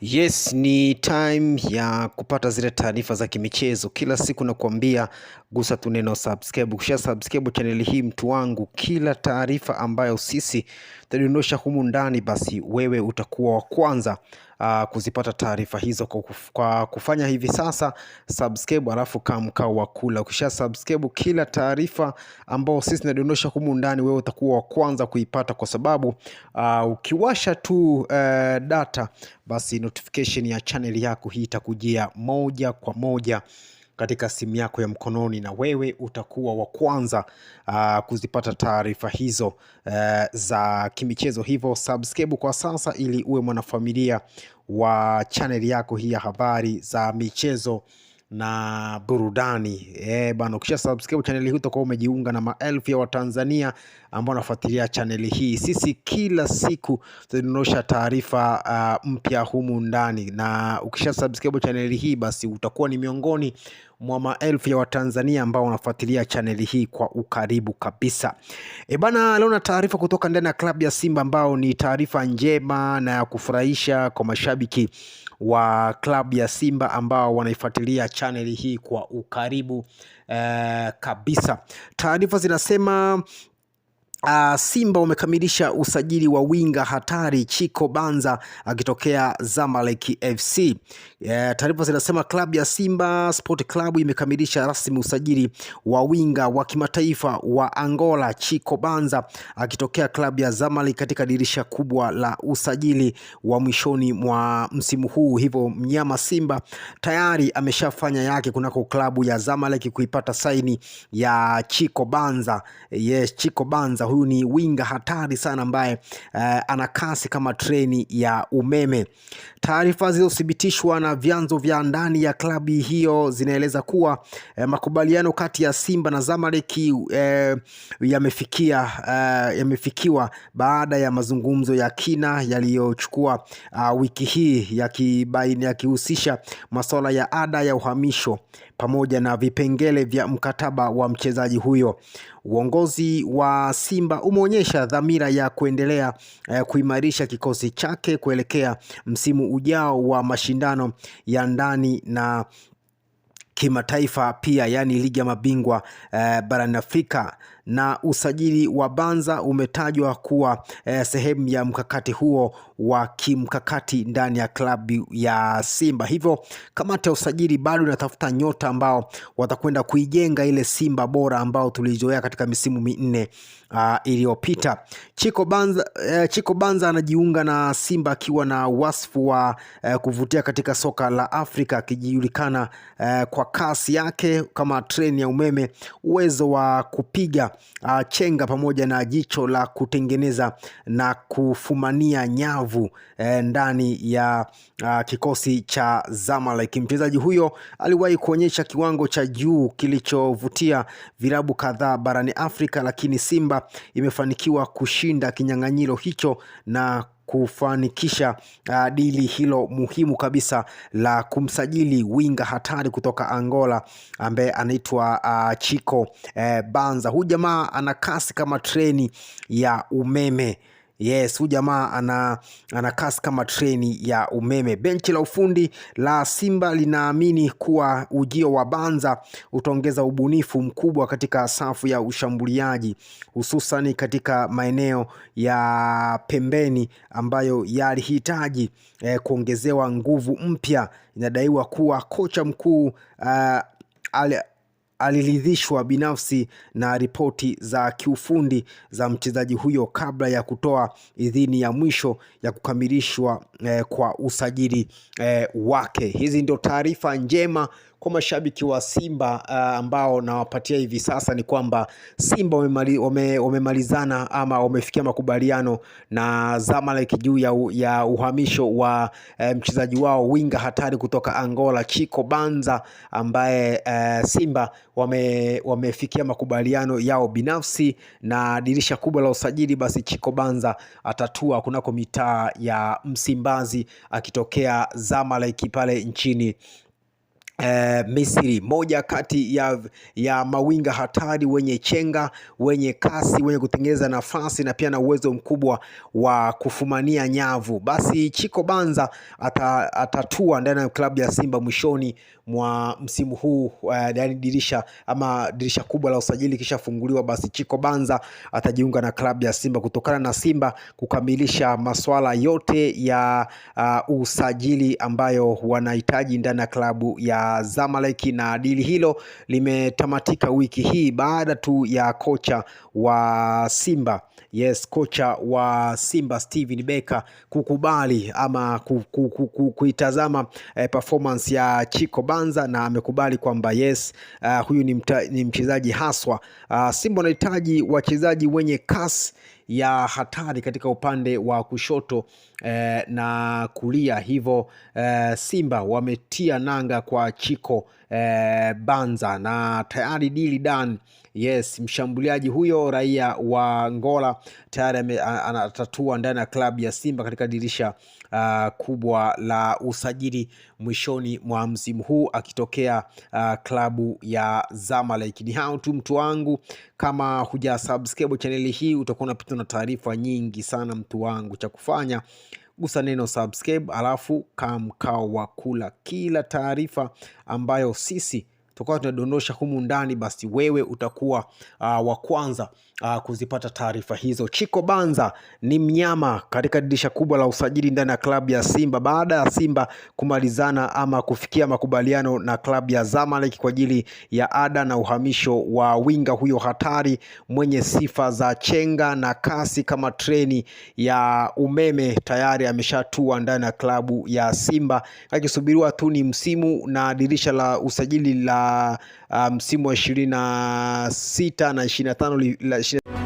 Yes, ni time ya kupata zile taarifa za kimichezo. Kila siku nakuambia gusa tu neno subscribe. Ukisha subscribe channel hii mtu wangu, kila taarifa ambayo sisi tutadondosha humu ndani, basi wewe utakuwa wa kwanza kuzipata taarifa hizo kwa kufanya hivi sasa. Subscribe alafu kama mkao wa kula. Ukisha subscribe, kila taarifa ambayo sisi tunadondosha humu ndani wewe utakuwa wa kwanza kuipata, kwa sababu ukiwasha tu data, basi notification ya channel yako hii itakujia moja kwa moja katika simu yako ya mkononi, na wewe utakuwa wa kwanza kuzipata taarifa hizo za kimichezo. Hivyo subscribe kwa sasa ili uwe mwanafamilia wa channel yako hii ya habari za michezo na burudani. Bana, ukisha subscribe channel hii utakuwa umejiunga na maelfu ya Watanzania ambao wanafuatilia channel hii. Sisi kila siku tunadondosha taarifa mpya humu ndani, na ukisha subscribe channel hii basi utakuwa ni miongoni mwa maelfu ya Watanzania ambao wanafuatilia channel hii kwa ukaribu kabisa. Bana, leo na taarifa kutoka ndani ya klabu ya Simba ambao ni taarifa njema na ya kufurahisha kwa mashabiki wa klabu ya Simba ambao wanaifuatilia channel hii kwa ukaribu kabisa. Taarifa zinasema Simba wamekamilisha usajili wa winga hatari Chico Banza akitokea Zamalek FC. Taarifa zinasema klabu ya Simba Sport Club imekamilisha rasmi usajili wa winga wa kimataifa wa Angola Chico Banza akitokea klabu ya Zamalek katika dirisha kubwa la usajili wa mwishoni mwa msimu huu. Hivyo mnyama Simba tayari ameshafanya yake kunako klabu ya Zamalek kuipata saini ya Chico Banza. Yes, Chico Banza huyu ni winga hatari sana ambaye ana kasi kama treni ya umeme. Taarifa zilizothibitishwa na vyanzo vya ndani ya klabu hiyo zinaeleza kuwa makubaliano kati ya Simba na Zamalek yamefikiwa baada ya mazungumzo ya kina yaliyochukua wiki hii yakihusisha masuala ya ada ya uhamisho pamoja na vipengele vya mkataba wa mchezaji huyo. Uongozi wa Simba umeonyesha dhamira ya kuendelea kuimarisha kikosi chake kuelekea msimu ujao wa mashindano ya ndani na kimataifa pia, yani ligi ya mabingwa barani Afrika. Na usajili wa Banza umetajwa kuwa sehemu ya mkakati huo wa kimkakati ndani ya klabu ya Simba. Hivyo kamati ya usajili bado inatafuta nyota ambao watakwenda kuijenga ile Simba bora ambao tulizoea katika misimu minne iliyopita. Chico Banza anajiunga na Simba akiwa na wasifu wa kuvutia katika soka la Afrika, akijulikana kwa kasi yake kama treni ya umeme, uwezo wa kupiga chenga pamoja na jicho la kutengeneza na kufumania nyavu ndani ya kikosi cha Zamalek. Mchezaji huyo aliwahi kuonyesha kiwango cha juu kilichovutia vilabu kadhaa barani Afrika, lakini Simba imefanikiwa kushinda kinyang'anyiro hicho na kufanikisha dili hilo muhimu kabisa la kumsajili winga hatari kutoka Angola ambaye anaitwa Chico Banza. Huyu jamaa ana kasi kama treni ya umeme. Yes, huyu jamaa ana kasi kama treni ya umeme. Benchi la ufundi la Simba linaamini kuwa ujio wa Banza utaongeza ubunifu mkubwa katika safu ya ushambuliaji, hususan katika maeneo ya pembeni ambayo yalihitaji kuongezewa nguvu mpya. Inadaiwa kuwa kocha mkuu aliridhishwa binafsi na ripoti za kiufundi za mchezaji huyo kabla ya kutoa idhini ya mwisho ya kukamilishwa kwa usajili wake. Hizi ndio taarifa njema kwa mashabiki wa Simba ambao nawapatia hivi sasa, ni kwamba Simba wamemalizana ama wamefikia makubaliano na Zamalek juu ya uhamisho wa mchezaji wao winga hatari kutoka Angola Chico Banza, ambaye Simba wamefikia makubaliano yao binafsi, na dirisha kubwa la usajili basi Chico Banza atatua kunako mitaa ya Msimbazi akitokea Zamalek pale nchini Misri, moja kati ya mawinga hatari wenye chenga, wenye kasi, wenye kutengeneza nafasi na pia na uwezo mkubwa wa kufumania nyavu. Basi Chico Banza atatua ndani ya klabu ya Simba mwishoni mwa msimu huu, yani dirisha kubwa la usajili kisha funguliwa. Basi Chico Banza atajiunga na klabu ya Simba kutokana na Simba kukamilisha masuala yote ya usajili ambayo wanahitaji ndani ya klabu ya Zamalek, na dili hilo limetamatika wiki hii baada tu ya kocha wa Simba kocha wa Simba Steven Becker kukubali ama kuitazama performance ya Chico Banza, na amekubali kwamba huyu ni mchezaji haswa. Simba wanahitaji wachezaji wenye kasi ya hatari katika upande wa kushoto na kulia, hivyo Simba wametia nanga kwa Chico Banza na tayari deal done. Mshambuliaji huyo raia wa Angola tayari anatatua ndani ya klabu ya Simba katika dirisha kubwa la usajili mwishoni mwa msimu huu akitokea klabu ya Zamalek. Ni hao tu mtu wangu, kama huja subscribe channel hii utakuwa unapita na taarifa nyingi sana mtu wangu. Cha kufanya gusa neno subscribe, alafu mkao wa kula kila taarifa ambayo sisi tutakuwa tunadondosha humu ndani, basi wewe utakuwa wa kwanza kuzipata taarifa hizo. Chico Banza ni mnyama katika dirisha kubwa la usajili ndani ya klabu ya Simba baada ya Simba kumalizana ama kufikia makubaliano na klabu ya Zamalek kwa ajili ya ada na uhamisho wa winga huyo hatari mwenye sifa za chenga na kasi kama treni ya umeme. Tayari ameshatua ndani ya klabu ya Simba, akisubiriwa tu ni msimu na dirisha la usajili la msimu wa 26 na 25